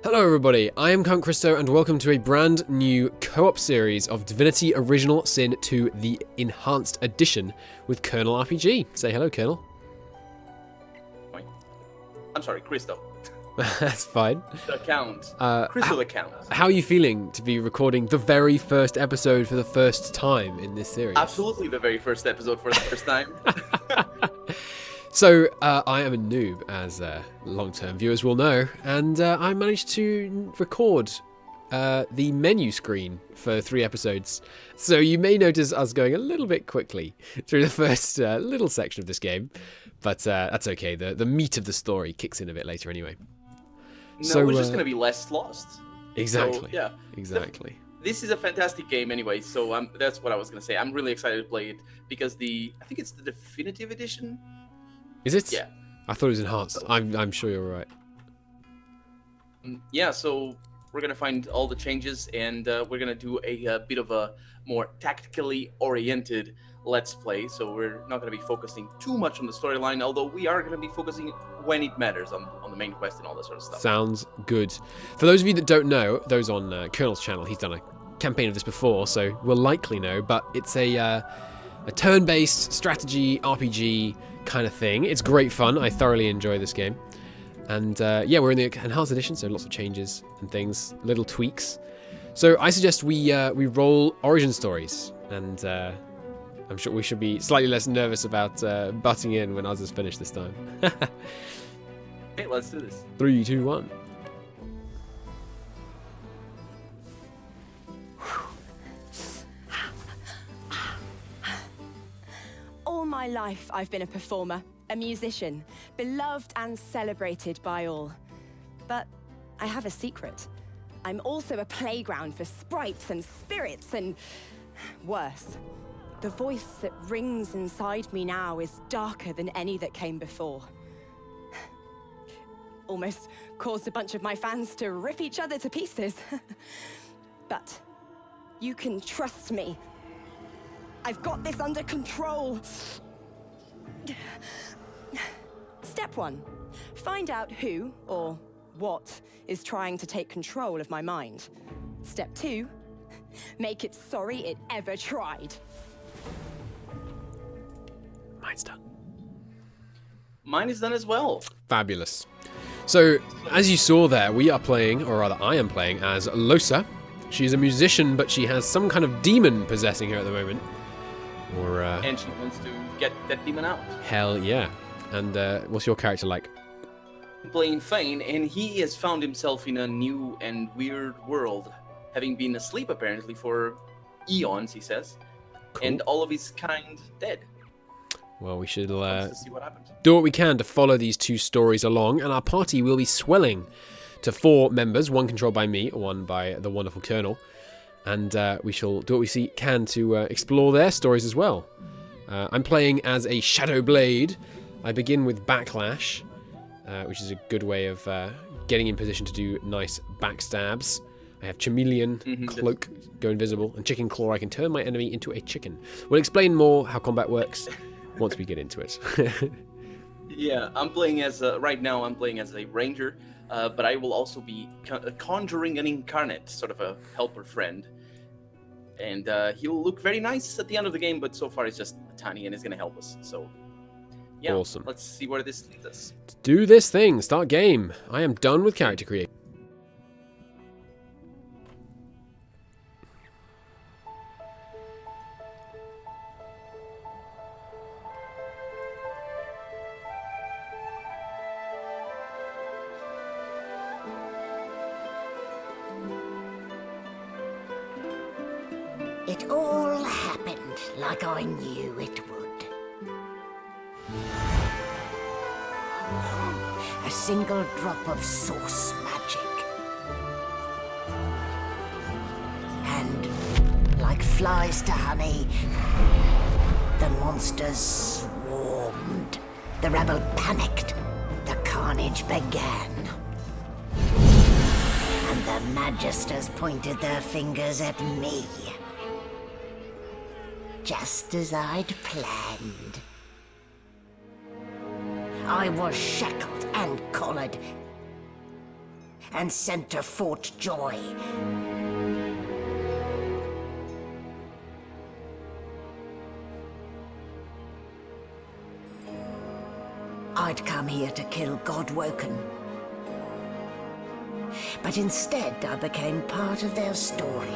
Hello everybody, I am Count Christo and welcome to a brand new co-op series of Divinity Original Sin 2, the Enhanced Edition with Colonel RPG. Say hello, Colonel. I'm sorry, Christo. That's fine. The Count. Christo the Count. How are you feeling to be recording the very first episode for the first time in this series? Absolutely the very first episode for the first time. So, I am a noob, as long-term viewers will know, and I managed to record the menu screen for 3 episodes. So you may notice us going a little bit quickly through the first little section of this game, but that's okay. The meat of the story kicks in a bit later anyway. No, So, we're just going to be less lost. Exactly. So, yeah. Exactly. This is a fantastic game anyway, so that's what I was going to say. I'm really excited to play it because I think it's the definitive edition. Is it? Yeah. I thought it was enhanced. I'm sure you're right. Yeah, so we're going to find all the changes, and we're going to do a bit of a more tactically oriented Let's Play. So we're not going to be focusing too much on the storyline, although we are going to be focusing when it matters on the main quest and all that sort of stuff. Sounds good. For those of you that don't know, those on Colonel's channel, he's done a campaign of this before, so will likely know, but it's a turn-based strategy RPG kind of thing. It's great fun. I thoroughly enjoy this game. And yeah, we're in the Enhanced Edition, so lots of changes and things, little tweaks. So I suggest we roll origin stories, and I'm sure we should be slightly less nervous about butting in when others finish this time. Okay, let's do this. 3, 2, 1. All my life, I've been a performer, a musician, beloved and celebrated by all. But I have a secret. I'm also a playground for sprites and spirits and worse. The voice that rings inside me now is darker than any that came before. Almost caused a bunch of my fans to rip each other to pieces. But you can trust me. I've got this under control. Step 1. Find out who, or what, is trying to take control of my mind. Step 2. Make it sorry it ever tried. Mine's done. Mine is done as well. Fabulous. So, as you saw there, we are playing, or rather I am playing, as Losa. She's a musician, but she has some kind of demon possessing her at the moment. Or, And she wants to get that demon out. hell yeah. And what's your character like? Playing Fane, and he has found himself in a new and weird world, having been asleep apparently for eons, he says, Cool. and all of his kind dead. Well, we should Let's see what happens. do what we can to follow these 2 stories along, and our party will be swelling to 4 members, 1 controlled by me, 1 by the wonderful Colonel. And we shall do what we can to explore their stories as well. I'm playing as a Shadow Blade. I begin with Backlash, which is a good way of getting in position to do nice backstabs. I have Chameleon, Cloak, go invisible, and Chicken Claw. I can turn my enemy into a chicken. We'll explain more how combat works once we get into it. Yeah, I'm playing as right now. I'm playing as a ranger, but I will also be conjuring an incarnate, sort of a helper friend, and he'll look very nice at the end of the game. But so far, he's just tiny and is going to help us. So, yeah, Awesome. Let's see where this leads us. Do this thing. Start game. I am done with character creation. It all happened like I knew it would. A single drop of source magic. And, like flies to honey, the monsters swarmed. The rebel panicked. The carnage began. And the Magisters pointed their fingers at me. Just as I'd planned. I was shackled and collared. and center Fort Joy. I'd come here to kill Godwoken. But instead, I became part of their story.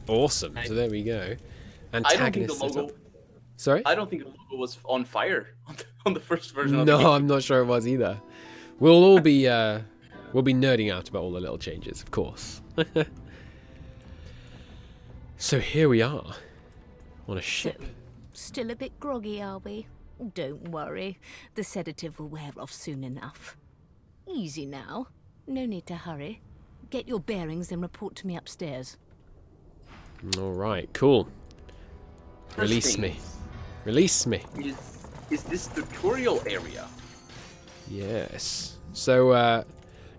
Awesome. So there we go. Antagonist. I don't think the logo. Sorry? I don't think the logo was on fire on the first version of the game. No, I'm not sure it was either. We'll all be nerding out about all the little changes, of course. So here we are on a ship. So, still a bit groggy, are we? Don't worry. The sedative will wear off soon enough. Easy now. No need to hurry. Get your bearings and report to me upstairs. All right, cool. Release me. Release me. Is this tutorial area? Yes. So,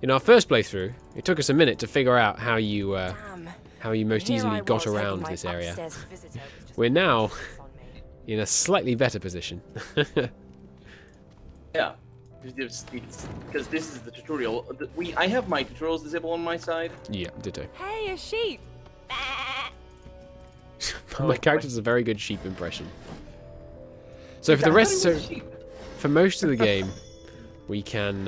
in our first playthrough, it took us a minute to figure out how you most easily got around this area. We're now in a slightly better position. Yeah, because this is the tutorial. I have my tutorials disabled on my side. Yeah, ditto. Hey, a sheep! My character does a very good sheep impression. So for the rest, for most of the game, we can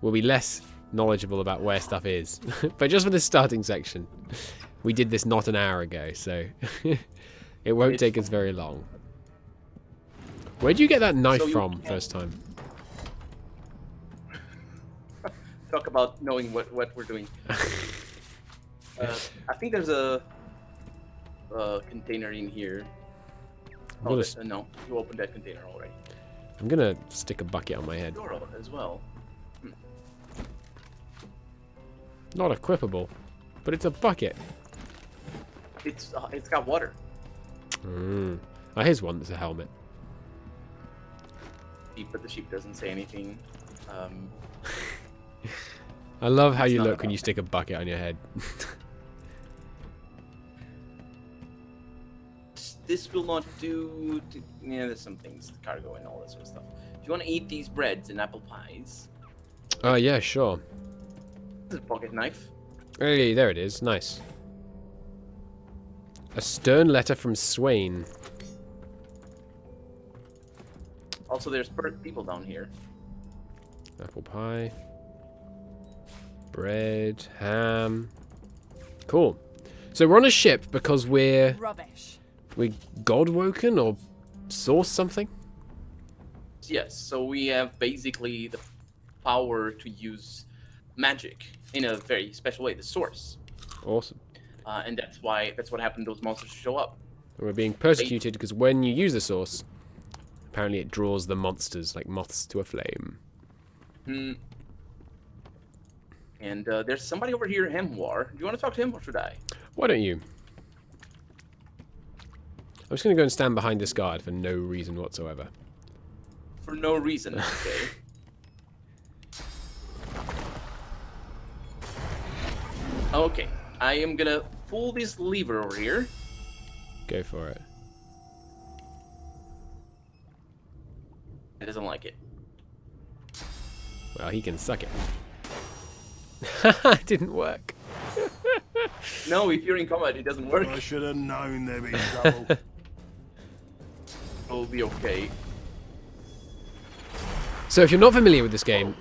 we'll be less knowledgeable about where stuff is. But just for this starting section, we did this not an hour ago, so it won't take us very long. Where'd you get that knife from first time? Talk about knowing what we're doing. I think there's a container in here. Oh, no, you opened that container already. I'm gonna stick a bucket on my head. Door as well. Not equipable, but it's a bucket. It's got water. Oh, here's one that's a helmet. But the sheep doesn't say anything. I love how you look when you stick a bucket on your head. This will not do. Yeah, there's some things, cargo and all that sort of stuff. Do you want to eat these breads and apple pies? Oh, yeah, sure. This is a pocket knife. Hey, there it is. Nice. A stern letter from Swain. Also, there's people down here. Apple pie. Bread. Ham. Cool. So we're on a ship because we're Godwoken or source something? Yes, so we have basically the power to use magic in a very special way, the source. Awesome. And that's what happened. Those monsters show up. And we're being persecuted because when you use the source, apparently it draws the monsters like moths to a flame. And there's somebody over here, Hemwar. Do you want to talk to him, or should I? Why don't you? I'm just going to go and stand behind this guard for no reason whatsoever. For no reason, okay. Okay, I am gonna pull this lever over here. Go for it. He doesn't like it. Well, he can suck it. It didn't work. No, if you're in combat, it doesn't work. I should have known there'd be trouble. It'll be okay. So if you're not familiar with this game,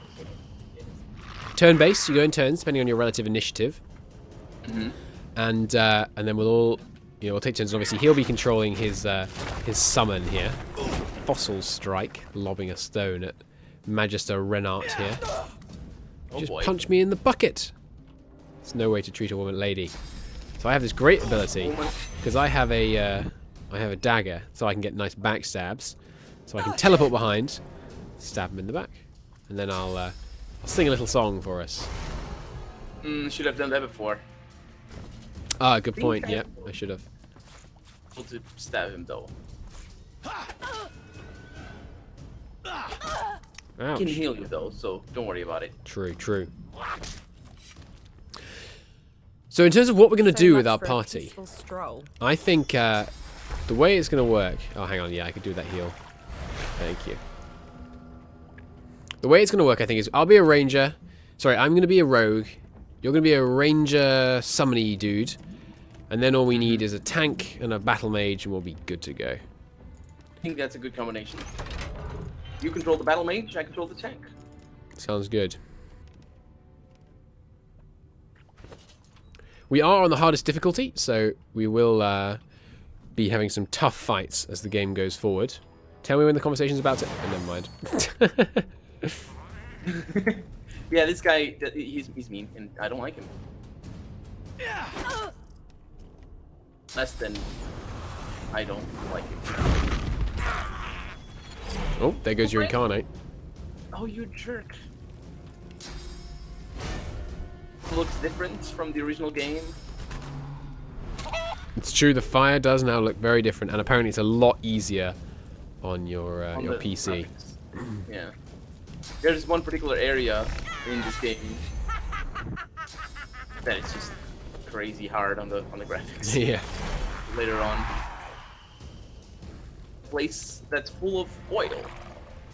turn-based, you go in turns depending on your relative initiative. And then we'll all, we'll take turns. Obviously, he'll be controlling his summon here. Fossil Strike, lobbing a stone at Magister Renart here. Just punch me in the bucket. There's no way to treat a woman lady. So I have this great ability because I have a dagger, so I can get nice backstabs. So I can teleport behind, stab him in the back, and then I'll sing a little song for us. Should have done that before. Ah, good point. Yep, I should have. Able to stab him though. I can heal you though, so don't worry about it. True, true. So in terms of what we're going to do with our party, I think The way it's going to work... Oh, hang on. Yeah, I could do that heal. Thank you. The way it's going to work, I think, is I'll be a ranger. Sorry, I'm going to be a rogue. You're going to be a ranger summony dude. And then all we need is a tank and a battle mage, and we'll be good to go. I think that's a good combination. You control the battle mage, I control the tank. Sounds good. We are on the hardest difficulty, so we will be having some tough fights as the game goes forward. Tell me when the conversation's about it. Oh, never mind. Yeah, this guy, he's mean, and I don't like him. Less than I don't like him. Oh, there goes your incarnate. Oh, you jerk. Looks different from the original game. It's true, the fire does now look very different, and apparently it's a lot easier on your PC. Yeah. There's one particular area in this game that is just crazy hard on the graphics. Yeah. Later on. Place that's full of oil,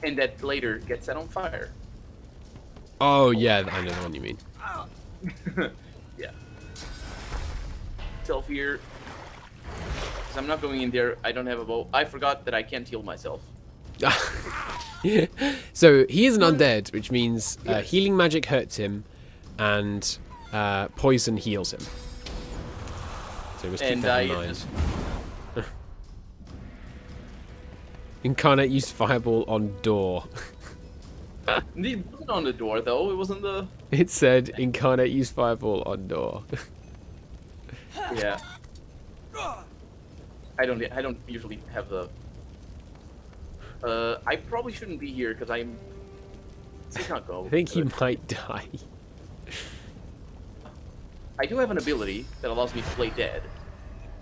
and that later gets set on fire. Oh, yeah, I know the one you mean. Yeah. Self here. Because I'm not going in there. I don't have a bow. I forgot that I can't heal myself. So he is an undead, which means Yes. healing magic hurts him, and poison heals him. So we must keep And that I in mind. just... Incarnate used fireball on door. It wasn't on the door though. It wasn't the... It said incarnate used fireball on door. Yeah. I don't usually have the... I probably shouldn't be here because I'm... Let's not go. I think he might die. I do have an ability that allows me to play dead.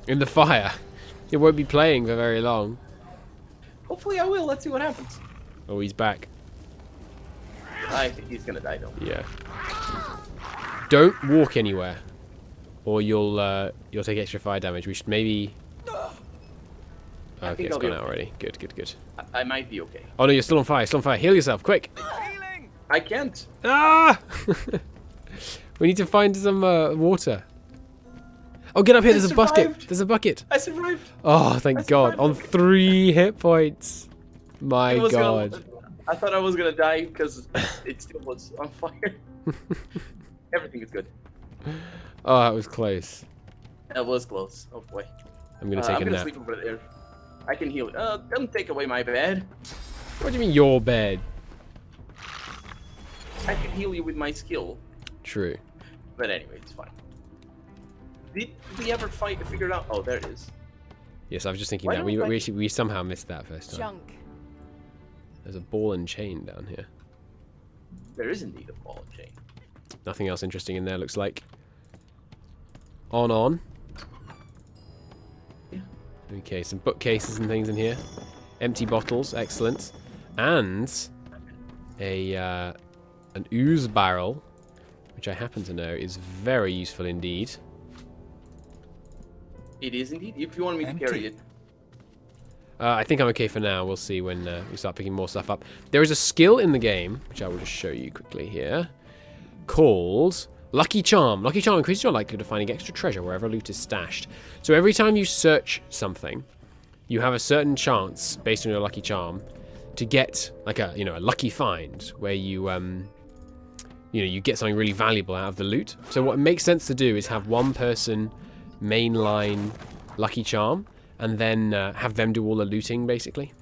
In the fire. It won't be playing for very long. Hopefully I will. Let's see what happens. Oh, he's back. I think he's gonna die though. Yeah. Don't walk anywhere, or you'll take extra fire damage. We should maybe... Okay, think it's I'll be gone out okay. already. Good, good, good. I might be okay. Oh no, you're still on fire. Still on fire. Heal yourself, quick. I can't. Ah! We need to find some water. Oh, get up here. There's a bucket. survived. There's a bucket. I survived. Oh, thank I God. survived. On 3 hit points. My It was God. I thought I was gonna die because it still was on fire. Everything is good. Oh, that was close. That was close. Oh boy. I'm going to take I'm a gonna nap. sleep over there. I can heal it. Don't take away my bed. What do you mean your bed? I can heal you with my skill. True. But anyway, it's fine. Did we ever figure it out? Oh, there it is. Yes, I was just thinking Why that. don't I- We somehow missed that first time. Junk. There's a ball and chain down here. There is indeed a ball and chain. Nothing else interesting in there, looks like. On. Yeah. Okay, some bookcases and things in here. Empty bottles, excellent. And an ooze barrel, which I happen to know is very useful indeed. It is indeed. If you want me to carry it. I think I'm okay for now. We'll see when we start picking more stuff up. There is a skill in the game, which I will just show you quickly here, called Lucky Charm. Lucky Charm increases your likelihood of finding extra treasure wherever loot is stashed. So every time you search something, you have a certain chance, based on your Lucky Charm, to get like a lucky find where you you get something really valuable out of the loot. So what makes sense to do is have one person mainline Lucky Charm, and then have them do all the looting, basically.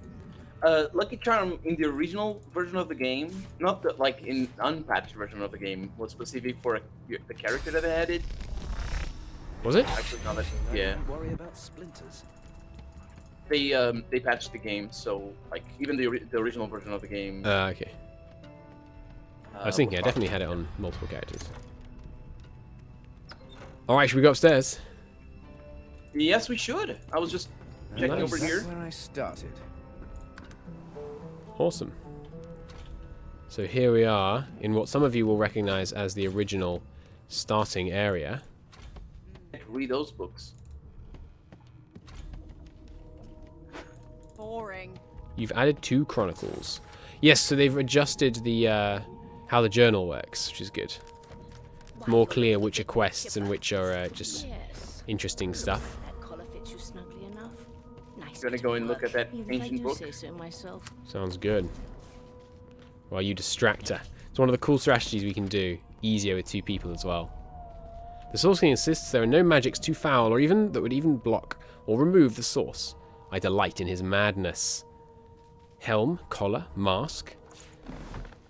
Lucky Charm in the original version of the game, not the, like in unpatched version of the game, was specific for the character that I added. Was it? Actually, not that. Yeah. Don't worry about splinters. They patched the game, so like even the original version of the game. Okay. I was thinking I definitely had it on multiple characters. Alright, should we go upstairs? Yes, we should. I was just checking Nice. over That's here. where I started. Awesome. So here we are in what some of you will recognize as the original starting area. Read those books. boring. You've added 2 chronicles. Yes, so they've adjusted the how the journal works, which is good. It's more clear which are quests and which are just Yes. interesting stuff. That collar fits you snugly enough. Nice. Gonna go and look at that Even if I ancient do book. say so myself. Sounds good. While you distract her. It's one of the cool strategies we can do. Easier with 2 people as well. The Source King insists there are no magics too foul or even that would even block or remove the source. I delight in his madness. Helm, collar, mask.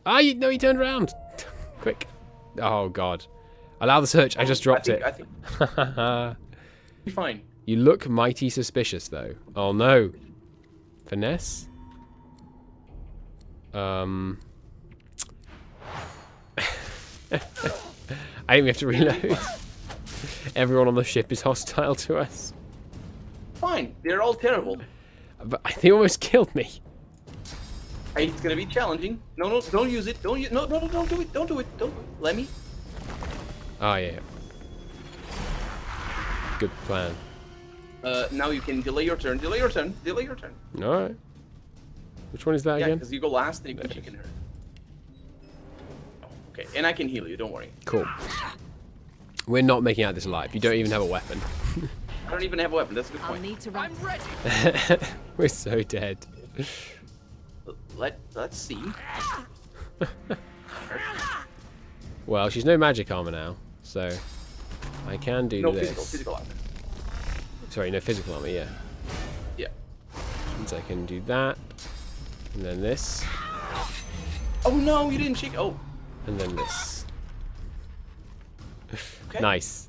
No, he turned around. Quick. Oh, God. Allow the search. I just dropped it. I think you're fine. You look mighty suspicious, though. Oh, no. Finesse? I think we have to reload. Everyone on the ship is hostile to us. Fine. They're all terrible. But they almost killed me. It's gonna be challenging. No, don't use it. Don't use. No, don't do it. Don't do it. Don't. Let me. Oh, yeah. Good plan. Now you can delay your turn. Delay your turn. Delay your turn. Alright. Which one is that Yeah, again? because you go last, and you can hurt. Okay, and I can heal you. Don't worry. Cool. We're not making out this alive. You don't even have a weapon. I don't even have a weapon. That's a good I'll point. need to run. We're so dead. Let's see. Well, she's no magic armor now, so I can do No this. physical armor. Sorry, no physical armor, yeah. Yeah. So I can do that, and then this, Oh no, you didn't check. Oh, and then this. okay. Nice.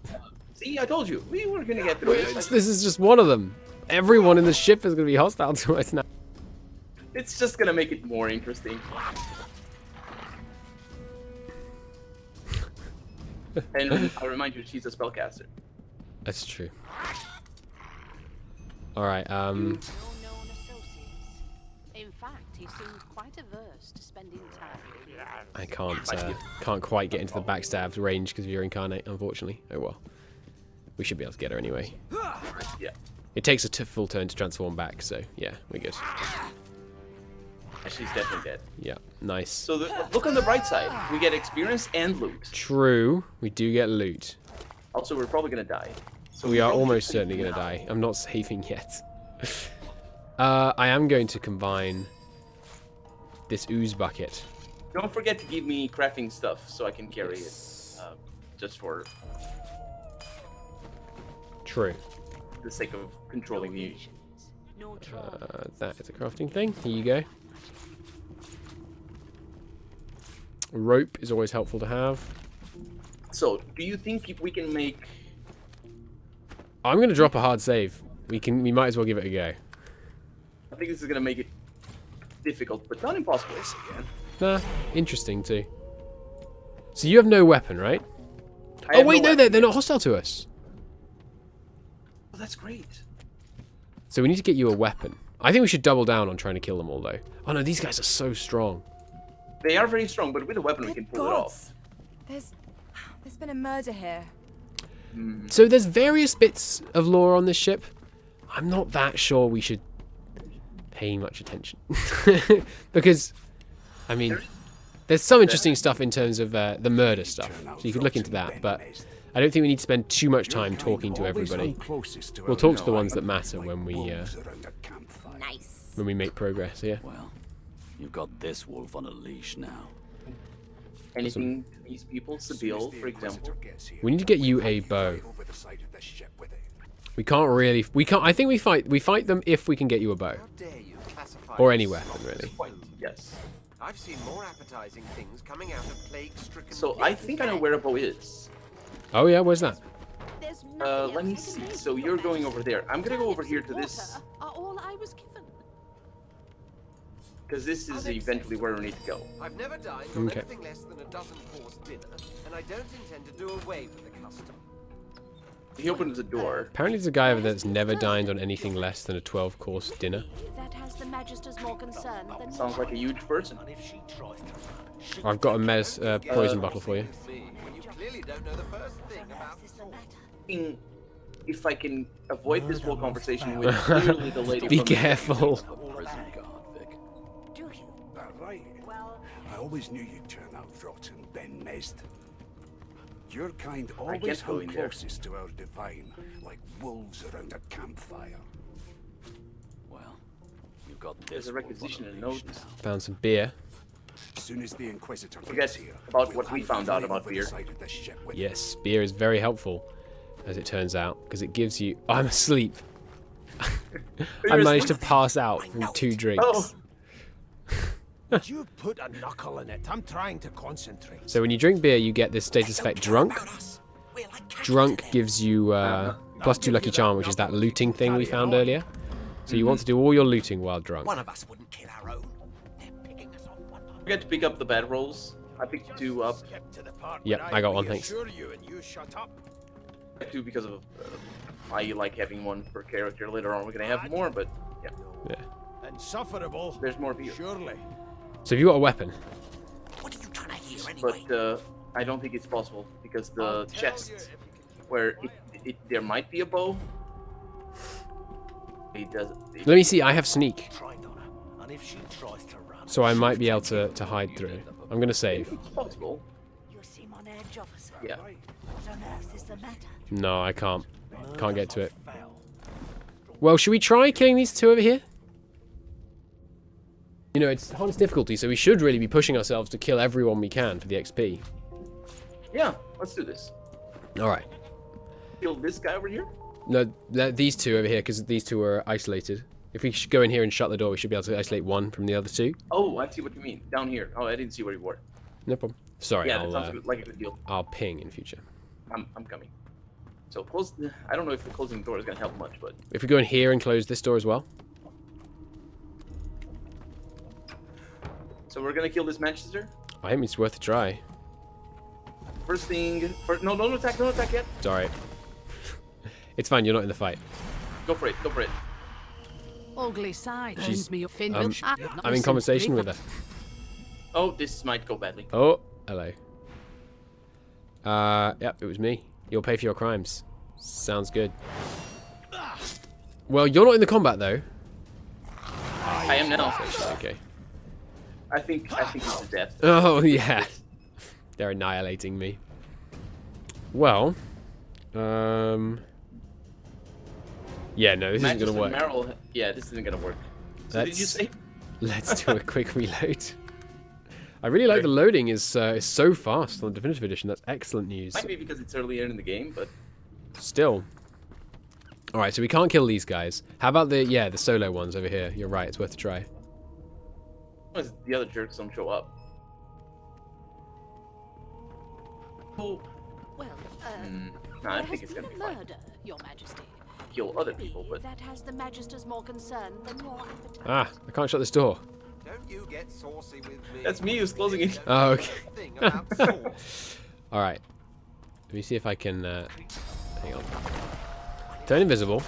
See, I told you. We were gonna get through this. This is just one of them. Everyone in the ship is going to be hostile to us now. It's just gonna make it more interesting. And I'll remind you, she's a spellcaster. That's true. Alright, No known associates. In fact, he seemed quite averse to spending time with you. I can't quite get into the backstab range because of your incarnate, unfortunately. Oh well. We should be able to get her anyway. Yeah. It takes a full turn to transform back, so yeah, we're good. She's definitely dead. Yeah, nice. So look on the bright side. We get experience and loot. True, we do get loot. Also, we're probably gonna die. So We are probably almost should certainly save going to now. die. I'm not saving yet. I am going to combine this ooze bucket. Don't forget to give me crafting stuff so I can carry it. Just for True. the sake of controlling the. No trauma. That is a crafting thing. Here you go. Rope is always helpful to have. So, do you think if we can make? I'm going to drop a hard save. We might as well give it a go. I think this is gonna make it difficult, but not impossible. Nah, interesting too. So you have no weapon, right? I Oh have wait, no, weapon. they're not hostile to us. Oh, that's great. So we need to get you a weapon. I think we should double down on trying to kill them all, though. Oh no, these guys are so strong. They are very strong, but with a weapon we can Good pull it off. gods. There's been a murder here. So there's various bits of lore on this ship. I'm not that sure we should pay much attention. Because, I mean, there's some interesting stuff in terms of the murder stuff. So you could look into that, but I don't think we need to spend too much time talking to everybody. We'll talk to the ones that matter when we Nice. make progress here. Well, you've got this wolf on a leash now. Anything to these people, Sabille, for example. We need to get you a bow. We can't really. I think we fight them if we can get you a bow or any weapon, really. Yes. I've seen more appetizing things coming out of plague-stricken. So I think I know where a bow is. Oh yeah, where's that? There's nothing Let me else I see. can So make you're from going that. over there. I'm gonna go over here to Water this, are all I was given. because this is eventually where we need to go. I've never dined on Okay. anything less than a dozen-course dinner, and I don't intend to do away with the custom. He opens the door. Apparently, there's a guy over there that's never dined on anything less than a 12-course dinner. That has the Magisters more concerned than Sounds like a huge person. I've got a poison bottle for you. Me, when you clearly don't know the first thing about In if I can avoid this whole conversation with clearly the lady. Be from careful. Prison guard, Vic. Do you? That right? Well, I always knew you'd turn out rotten, Ben Mest. Your kind can't always go held in there. closest to our divine, like wolves around a campfire. Well, you've got There's this a wolf on requisition and leash notes. now. Found some beer. As soon as the Inquisitor Forget gets here, about we'll what we hand found the out flame about over the beer. side of this ship with Yes, beer is very helpful, as it turns out, because it gives you... I'm asleep. I managed to pass out from 2 drinks. Oh, Would you put a knuckle in it? I'm trying to concentrate. So when you drink beer, you get this status effect drunk. Drunk gives you +2 lucky charm, which is that looting thing we found earlier. So you want to do all your looting while drunk. One of us wouldn't kill our own. They're picking us off one by forget to pick up the bad rolls. I picked 2 up. Skip to the part Yep, where I got one, thanks. reassure you and you shut up. 2 because of I like having 1 per character. Later on, we're gonna have more, but yeah, Yeah. Insufferable. there's more beer. Surely. So have you got a weapon? What are you trying to hear anyway? But I don't think it's possible because the chest where there might be a bow. It does. Let me see, I have sneak. Tried on her. And if she tries to run, So I might be able to hide through. I'm going to save. It's possible. You seem on edge, officer. Yeah. What on earth is the matter? No, I can't. Can't get to it. Well, should we try killing these 2 over here? You know, it's hardest difficulty, so we should really be pushing ourselves to kill everyone we can for the XP. Yeah, let's do this. Alright. Kill this guy over here. No, these 2 over here, because these 2 are isolated. If we go in here and shut the door, we should be able to isolate 1 from the other 2. Oh, I see what you mean. Down here. Oh, I didn't see where you were. No problem. Sorry, Yeah, that sounds like a good deal. I'll ping in future. I'm coming. So close. I don't know if the closing the door is gonna help much, but If we go in here and close this door as well. so we're gonna kill this Manchester. I think it's worth a try. First thing. No, don't attack. Don't attack yet. It's alright. It's fine, you're not in the fight. Go for it. Go for it. ugly side. She's- me up, Finn. I'm in conversation with her. Oh, this might go badly. Oh, hello. Yep, it was me. You'll pay for your crimes. Sounds good. Well, you're not in the combat though. I am now. Okay. I think it's a death. Oh yeah. They're annihilating me. Well, yeah, no, this isn't gonna work. Merrill, yeah, this isn't gonna work. So did you say? Let's do a quick reload. I really like the loading is so fast on the Definitive Edition. That's excellent news. Might be because it's earlier in the game, but Still. Alright, so we can't kill these guys. How about the solo ones over here? You're right, it's worth a try. the other jerks don't show up. Oh, Well, no, I there think has it's been gonna a be fine. murder, Your Majesty. Kill other people, but That has the Magister's more concern than your appetite. Ah, I can't shut this door. Don't you get saucy with me. that's me who's closing it. Oh, okay. Thing about sauce. Alright. Let me see if I can, hang on. Turn invisible.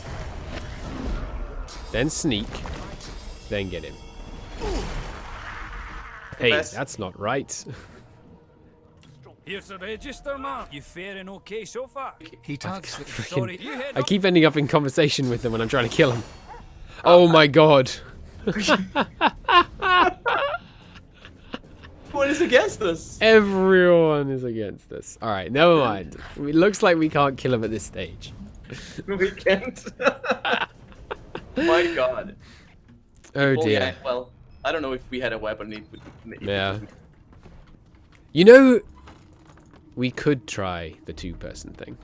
Then sneak. Then get him. Hey, Best. that's not right. Here's the register, man. You faring okay so far? He tugs. Sorry, you head I up. keep ending up in conversation with them when I'm trying to kill them. Oh my god. What is against us? Everyone is against us. Alright, never mind. It looks like we can't kill him at this stage. We can't. My God. Oh Well, dear. yeah, well, I don't know if we had a weapon. It would, Yeah. You know, we could try the 2-person thing.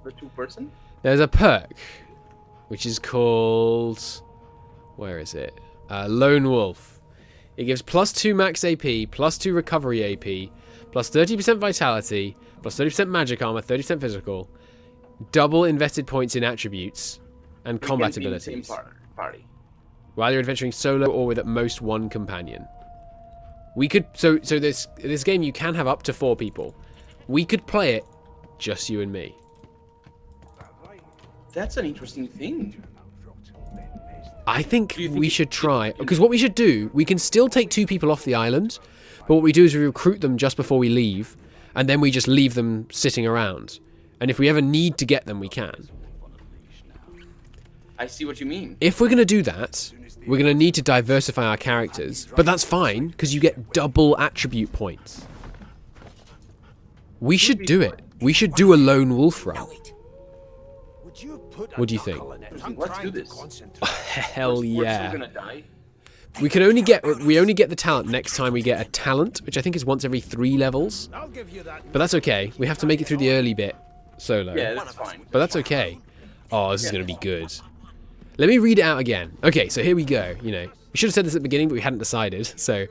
The 2-person? There's a perk, which is called... Where is it? Lone Wolf. It gives +2 max AP, +2 recovery AP, plus 30% vitality, plus 30% magic armor, 30% physical, double invested points in attributes, and We combat can be in the same abilities. party. While you're adventuring solo or with at most 1 companion. We could so this game you can have up to 4 people. We could play it just you and me. That's an interesting thing. I think Do you think we it- should try because what we should do, we can still take 2 people off the island, but what we do is we recruit them just before we leave, and then we just leave them sitting around. And if we ever need to get them, we can. I see what you mean. If we're going to do that, we're going to need to diversify our characters. But that's fine, because you get double attribute points. We should do it. We should do a lone wolf run. What do you think? Let's do this. Hell We're yeah. still gonna die. We only get the talent next time we get a talent, which I think is once every 3 levels. But that's okay. We have to make it through the early bit solo. Yeah, that's fine. But that's okay. Oh, this is going to be good. Let me read it out again. Okay, so here we go. You know, we should have said this at the beginning, but we hadn't decided. So,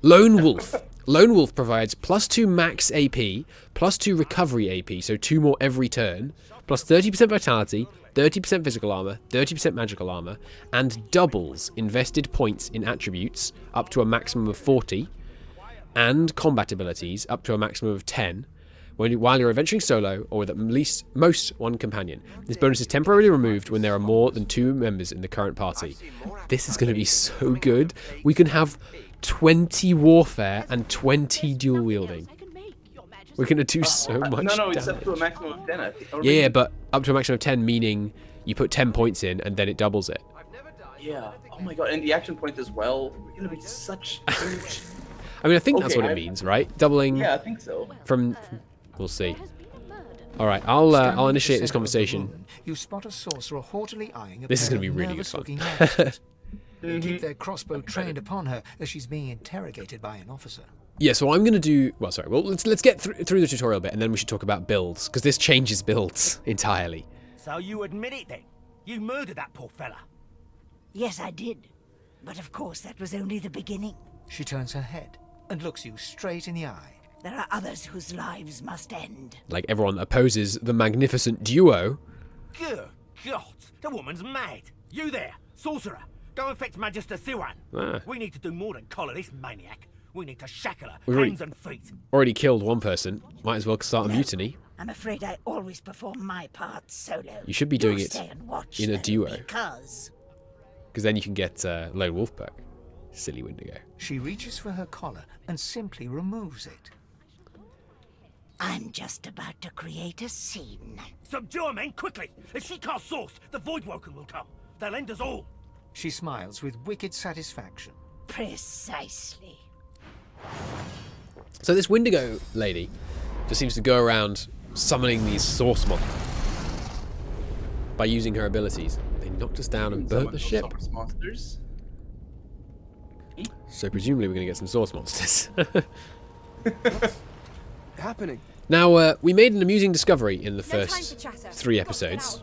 Lone Wolf. Lone Wolf provides +2 max AP, +2 recovery AP, so 2 more every turn, plus 30% vitality, 30% physical armor, 30% magical armor, and doubles invested points in attributes up to a maximum of 40, and combat abilities up to a maximum of 10, while you're adventuring solo or with at least most one companion. This bonus is temporarily removed when there are more than 2 members in the current party. This is going to be so good. We can have 20 warfare and 20 dual wielding. We're going to do so much No, it's damage. up to a maximum of 10, I think. Or Yeah, but up to a maximum of 10, meaning you put 10 points in and then it doubles it. Yeah. Oh my god, and the action point as well. We're gonna be such huge... I mean, I think that's what it means, right? Doubling Yeah, I think so. from... We'll see. All right, I'll initiate this conversation. You spot a sorcerer haughtily eyeing a This is pair going to be of really good fun. nervous-looking lads. They keep their crossbow trained upon her as she's being interrogated by an officer. Yeah, so I'm going to do... Well, sorry. Well, let's get through the tutorial bit, and then we should talk about builds, because this changes builds entirely. So you admit it then? You murdered that poor fella? Yes, I did. But of course, that was only the beginning. She turns her head and looks you straight in the eye. There are others whose lives must end. Like everyone opposes the magnificent duo. Good God, the woman's mad. You there, sorcerer, go and fetch Magister Siwan. Ah. We need to do more than collar this maniac. We need to shackle her, We've hands and feet. Already killed one person. Might as well start a mutiny. I'm afraid I always perform my part solo. You should be doing You it stay and watch, in a though, duo. Because Because then you can get Lone Wolf perk. Silly Wendigo. She reaches for her collar and simply removes it. I'm just about to create a scene. Subdue her, men, quickly! If she casts source, the Voidwoken will come. They'll end us all. She smiles with wicked satisfaction. Precisely. So this Wendigo lady just seems to go around summoning these source monsters by using her abilities. They knocked us down and burnt the ship. Monsters. So presumably we're going to get some source monsters. Happening. Now, we made an amusing discovery in the first 3 episodes.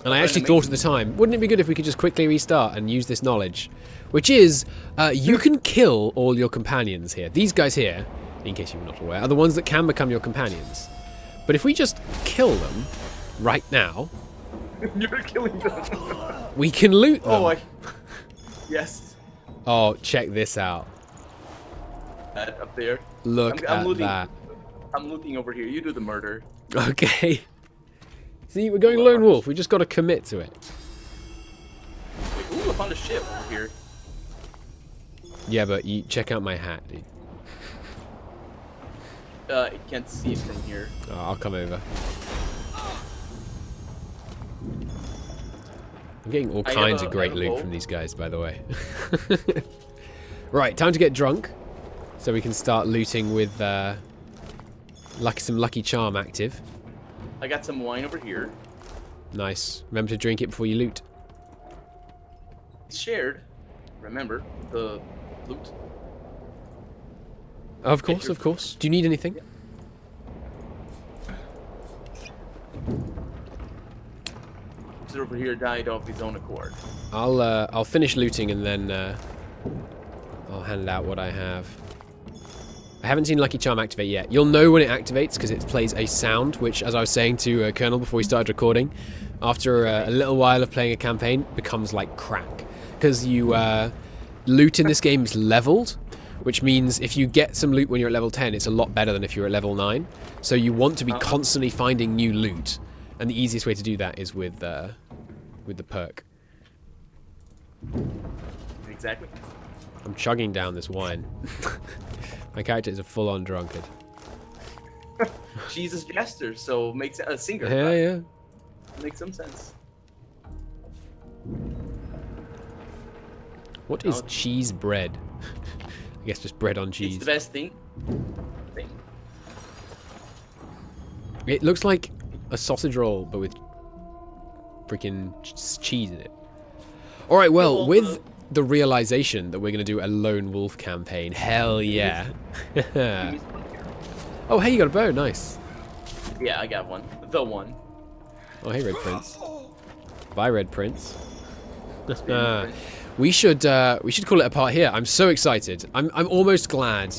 And I actually thought at the time, wouldn't it be good if we could just quickly restart and use this knowledge? Which is, you can kill all your companions here. These guys here, in case you're not aware, are the ones that can become your companions. But if we just kill them right now... You're killing them. We can loot them. Oh, yes. Oh, check this out. That up there. Look I'm at looting, that. I'm looting over here. You do the murder. Okay. See, we're going Lone Wolf. We just got to commit to it. Wait, ooh, I found a ship over here. Yeah, but you check out my hat, dude. I can't see it from here. Oh, I'll come over. I'm getting all kinds of great loot from these guys, by the way. Right, time to get drunk, so we can start looting with some Lucky Charm active. I got some wine over here. Nice. Remember to drink it before you loot. It's shared. Remember the loot. Of course, of course. Do you need anything? This over here died of his own accord. I'll finish looting and then I'll hand out what I have. I haven't seen Lucky Charm activate yet. You'll know when it activates because it plays a sound, which, as I was saying to Colonel before we started recording, after a little while of playing a campaign, becomes like crack. Because you loot in this game is leveled, which means if you get some loot when you're at level 10, it's a lot better than if you're at level 9. So you want to be constantly finding new loot, and the easiest way to do that is with the perk. Exactly. I'm chugging down this wine. My character is a full-on drunkard. She's a jester, so makes a singer. Yeah. Makes some sense. What is cheese bread? I guess just bread on cheese. It's the best thing. It looks like a sausage roll, but with freaking cheese in it. All right, well, with the realization that we're going to do a lone wolf campaign, hell yeah. Oh, hey, you got a bow, nice. Yeah, I got one. The one. Oh, hey, Red Prince. Bye, Red Prince. We should call it a part here. I'm so excited. I'm almost glad.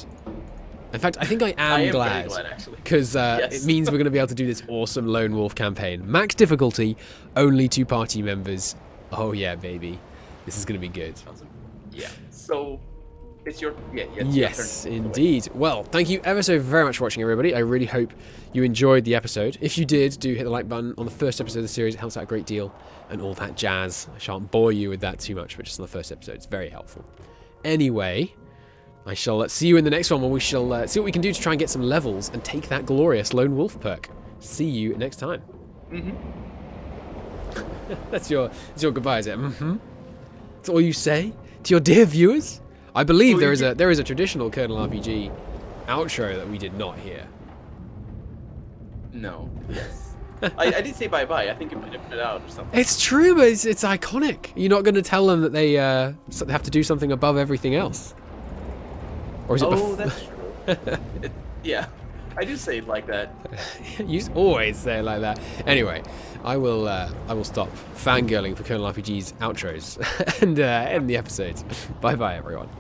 In fact, I think I am glad, because it means we're going to be able to do this awesome lone wolf campaign. Max difficulty, only 2 party members. Oh yeah, baby, this is going to be good. Awesome. Yeah. So it's your yes, indeed. Well, thank you ever so very much for watching, everybody. I really hope you enjoyed the episode. If you did, do hit the like button on the first episode of the series. It helps out a great deal, and all that jazz. I shan't bore you with that too much, but just on the first episode, it's very helpful. Anyway, I shall see you in the next one, where we shall see what we can do to try and get some levels and take that glorious lone wolf perk. See you next time. That's your goodbye, is it? That's all you say to your dear viewers? I believe there is a traditional Colonel RPG outro that we did not hear. No. Yes. I did say bye-bye. I think you put it out or something. It's true, but it's iconic. You're not going to tell them that they have to do something above everything else. Or is it that's true. Yeah, I do say it like that. You always say it like that. Anyway, I will stop fangirling for Colonel RPG's outros and end the episode. Bye bye, everyone.